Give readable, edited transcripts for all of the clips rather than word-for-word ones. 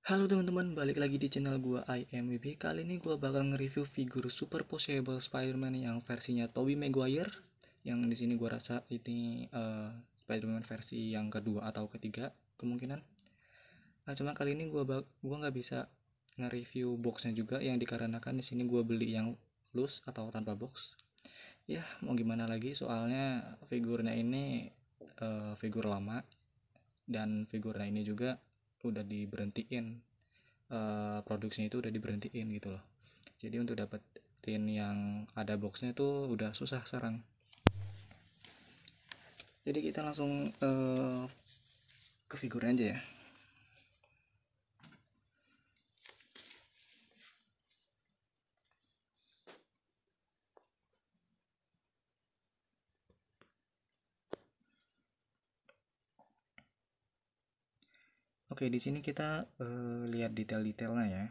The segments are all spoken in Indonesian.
Halo teman-teman, balik lagi di channel gua IMWB. Kali ini gua bakal nge-review figur Super Possible Spider-Man yang versinya Tobey Maguire. Yang di sini gua rasa ini Spider-Man versi yang kedua atau ketiga kemungkinan. Nah, cuma kali ini gua nggak bisa nge-review boxnya juga, yang dikarenakan di sini gua beli yang loose atau tanpa box. Ya, mau gimana lagi, soalnya figurnya ini figur lama, dan figurnya ini juga udah diberhentiin, produksinya itu udah diberhentiin gitu loh. Jadi untuk dapetin yang ada boxnya tuh udah susah sekarang. Jadi kita langsung ke figurnya aja ya. Oke, di sini kita lihat detail-detailnya ya.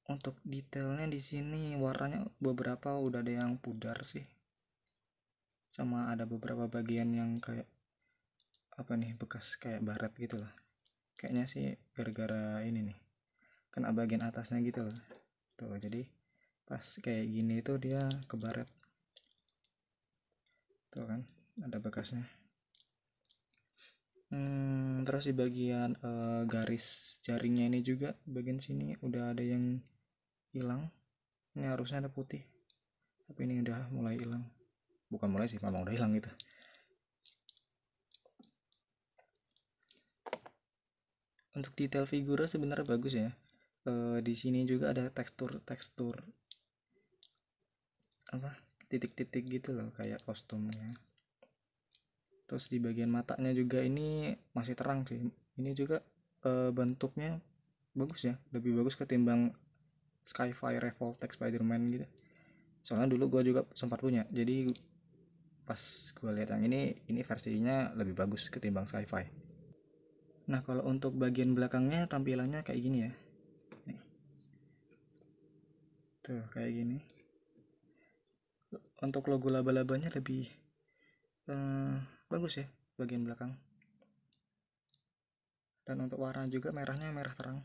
Untuk detailnya di sini warnanya beberapa udah ada yang pudar sih, sama ada beberapa bagian yang kayak apa nih, bekas kayak baret gitu loh. Kayaknya sih gara-gara ini nih, kena bagian atasnya gitu loh. Tuh, jadi pas kayak gini itu dia kebaret. Tuh kan, ada bekasnya. Terus di bagian garis jaringnya ini juga, bagian sini udah ada yang hilang. Ini harusnya ada putih, tapi ini udah mulai hilang. Bukan mulai sih, memang udah hilang gitu. Untuk detail figurnya sebenarnya bagus ya. Di sini juga ada tekstur-tekstur apa, titik-titik gitu loh, kayak kostumnya. Terus di bagian matanya juga ini masih terang sih. Ini juga bentuknya bagus ya, lebih bagus ketimbang Skyfire Revoltech Spider-Man gitu. Soalnya dulu gue juga sempat punya, jadi pas gue lihat yang ini versinya lebih bagus ketimbang Skyfire. Nah, kalau untuk bagian belakangnya tampilannya kayak gini ya. Nih, tuh kayak gini. Untuk logo laba-labanya lebih eh, bagus ya bagian belakang. Dan untuk warna juga merahnya merah terang.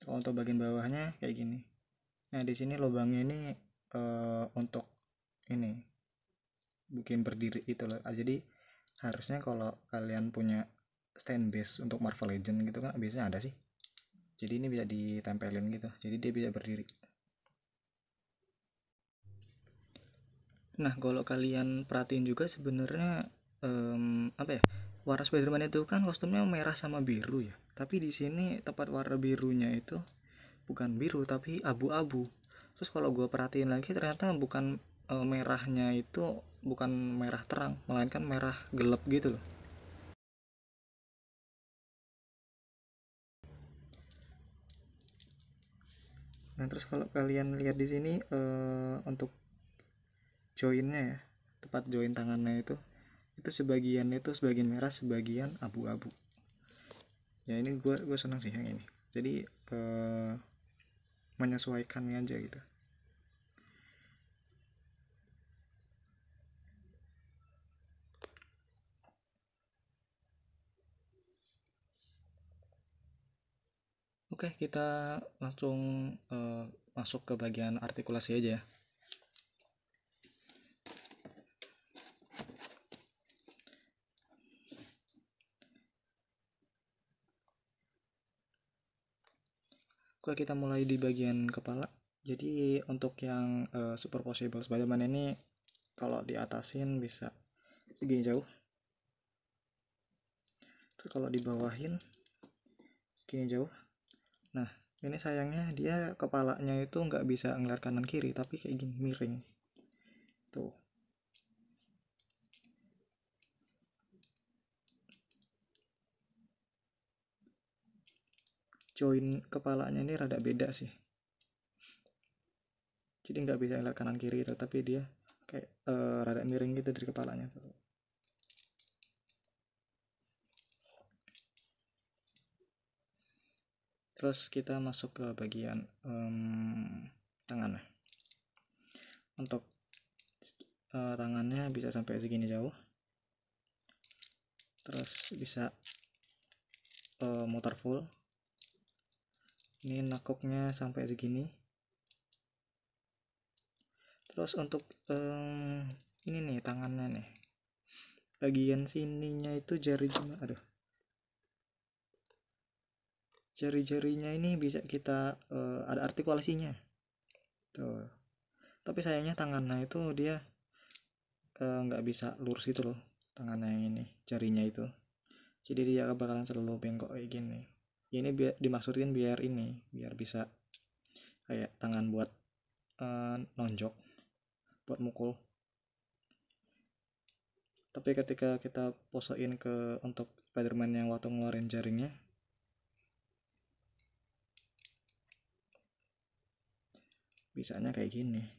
Kalau untuk bagian bawahnya kayak gini. Nah, di sini lubangnya ini untuk ini bikin berdiri itu loh. Jadi harusnya kalau kalian punya stand base untuk Marvel Legend gitu kan biasanya ada sih. Jadi ini bisa ditempelin gitu. Jadi dia bisa berdiri. Nah, kalau kalian perhatiin juga sebenarnya apa ya? Warna Spiderman itu kan kostumnya merah sama biru ya. Tapi di sini tepat warna birunya itu bukan biru tapi abu-abu. Terus kalau gue perhatiin lagi ternyata bukan, merahnya itu bukan merah terang, melainkan merah gelap gitu loh. Nah, terus kalau kalian lihat di sini untuk joinnya ya, tepat join tangannya itu sebagian merah, sebagian abu-abu. Ya ini gue senang sih yang ini. Jadi menyesuaikannya aja gitu. Oke, kita langsung masuk ke bagian artikulasi aja ya. Oke, kita mulai di bagian kepala. Jadi untuk yang Super Possible Spider-Man ini kalau diatasin bisa segini jauh. Terus kalau dibawahin segini jauh. Nah, ini sayangnya dia kepalanya itu nggak bisa ngeliat kanan kiri, tapi kayak gini miring. Tuh. Join kepalanya ini rada beda sih. Jadi nggak bisa ngeliat kanan kiri itu, tapi dia kayak rada miring gitu dari kepalanya tuh. Terus kita masuk ke bagian tangannya. Untuk tangannya bisa sampai segini jauh. terus bisa muter full. Ini nakuknya sampai segini. Terus untuk ini nih tangannya nih, bagian sininya itu jari-jarinya ini bisa kita ada artikulasinya tuh. Tapi sayangnya tangannya itu dia nggak bisa lurus itu loh, tangannya yang ini, jarinya itu. Jadi dia bakalan selalu bengkok kayak gini. Ini dimaksudin biar bisa kayak tangan buat nonjok, buat mukul. Tapi ketika kita posein untuk Spiderman yang waktu ngeluarin jaringnya, bisanya kayak gini.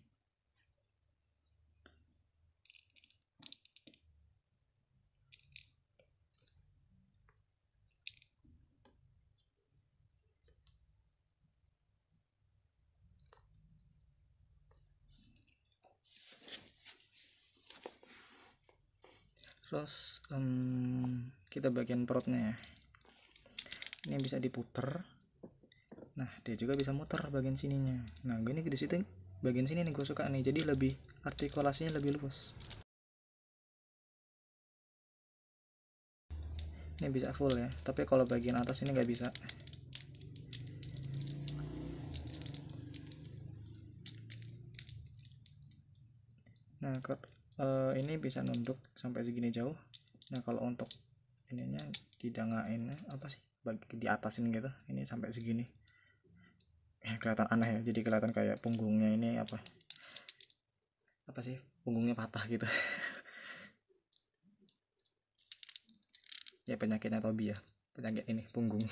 Terus kita bagian perutnya ya, ini bisa diputer. Nah dia juga bisa muter bagian sininya. Nah gini di situ bagian sini nih gue suka nih, jadi lebih artikulasinya lebih luas. Ini bisa full ya, tapi kalau bagian atas ini nggak bisa. Nah ini bisa nunduk sampai segini jauh. Nah kalau untuk ininya didangain apa sih, di atasin gitu, ini sampai segini. Kelihatan aneh ya, jadi kelihatan kayak punggungnya ini apa sih, punggungnya patah gitu. Ya penyakitnya Tobi ya, penyakit ini punggung.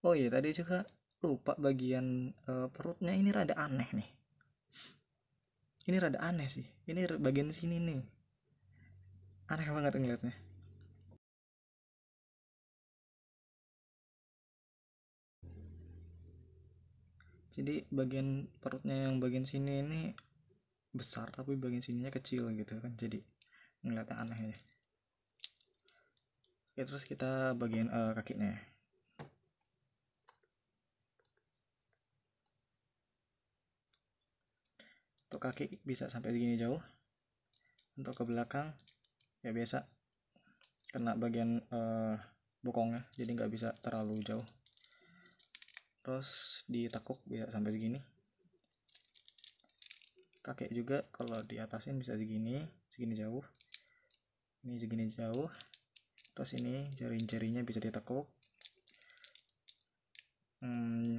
Oh iya tadi juga lupa bagian perutnya ini rada aneh nih. Ini rada aneh sih, ini bagian sini nih aneh banget ngeliatnya. Jadi bagian perutnya yang bagian sini ini besar, tapi bagian sininya kecil gitu kan, jadi ngeliatnya aneh ya. Oke, terus kita bagian kakinya. Untuk kaki bisa sampai segini jauh. Untuk ke belakang ya biasa kena bagian bokongnya, jadi nggak bisa terlalu jauh. Terus ditekuk bisa sampai segini. Kakek juga kalau diatasin bisa segini jauh. Ini segini jauh. Terus ini jari-jarinya bisa ditekuk.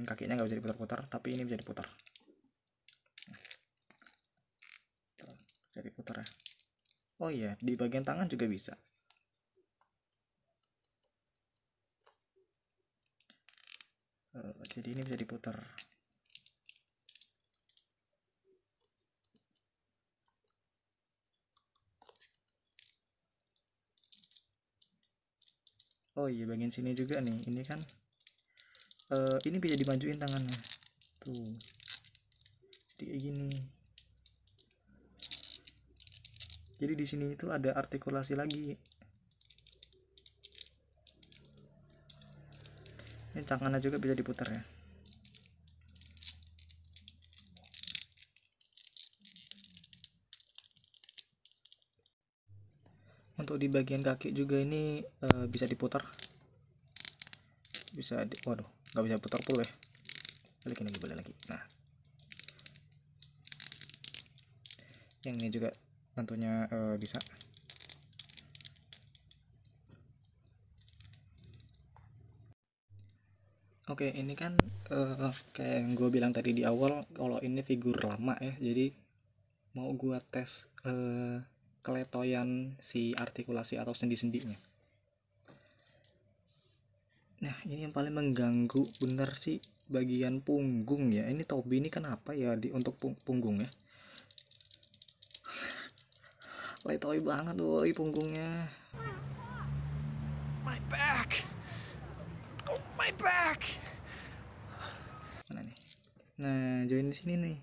Kakinya nggak bisa diputar-putar, tapi ini bisa diputar. Bisa diputar ya. Oh iya, di bagian tangan juga bisa. Jadi ini bisa diputar. Oh iya, bagian sini juga nih, ini kan ini bisa dimajuin tangannya tuh, jadi kayak gini. Jadi di sini itu ada artikulasi lagi. Ini tangannya juga bisa diputar ya. Untuk di bagian kaki juga ini bisa diputar. Waduh, nggak bisa putar full ya. Balikin lagi, boleh lagi. Nah, yang ini juga tentunya bisa. Oke, ini kan kayak yang gue bilang tadi di awal, kalau ini figur lama ya, jadi mau gue tes keletoyan si artikulasi atau sendi-sendinya. Nah ini yang paling mengganggu bener sih bagian punggung ya. Ini Tobi ini kenapa ya untuk punggung ya. Letoy banget woi punggungnya. My back. Oh my back. Mana nih? Nah join di sini nih.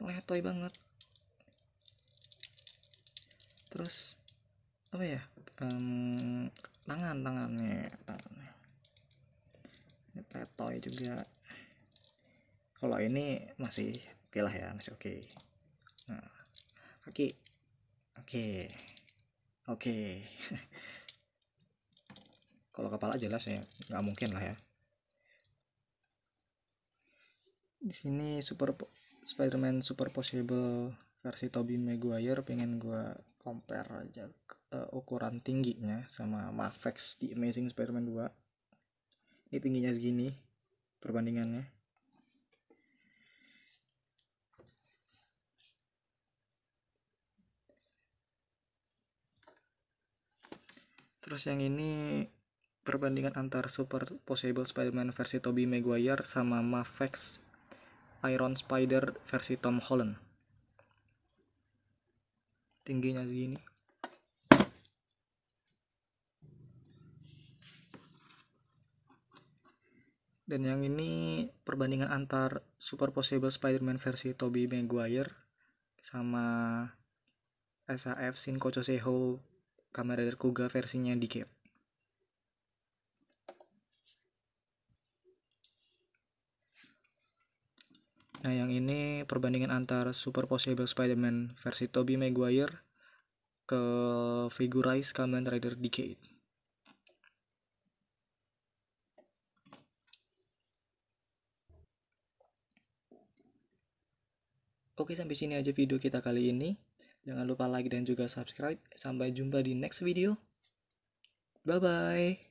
Letoy banget. Terus apa ya, tangannya ini Pletoy juga. Kalau ini masih oke lah ya, masih oke. Nah, kaki oke. Kalau kepala jelas ya nggak mungkin lah ya. Di sini Spider-Man Super Possible versi Tobey Maguire, pengen gua compare aja ukuran tingginya sama Mafex di Amazing Spider-Man 2. Ini tingginya segini perbandingannya. Terus yang ini perbandingan antar Super Possible Spider-Man versi Tobey Maguire sama Mafex Iron Spider versi Tom Holland. Tingginya segini. Dan yang ini perbandingan antar Super Possible Spider-Man versi Tobey Maguire sama SAF Shinko Choseho Kamen Rider Kuga versinya Decade. Nah, yang ini perbandingan antar Super Possible Spider-Man versi Tobey Maguire ke Figurize Kamen Rider Decade. Oke, sampai sini aja video kita kali ini. Jangan lupa like dan juga subscribe. Sampai jumpa di next video. Bye-bye.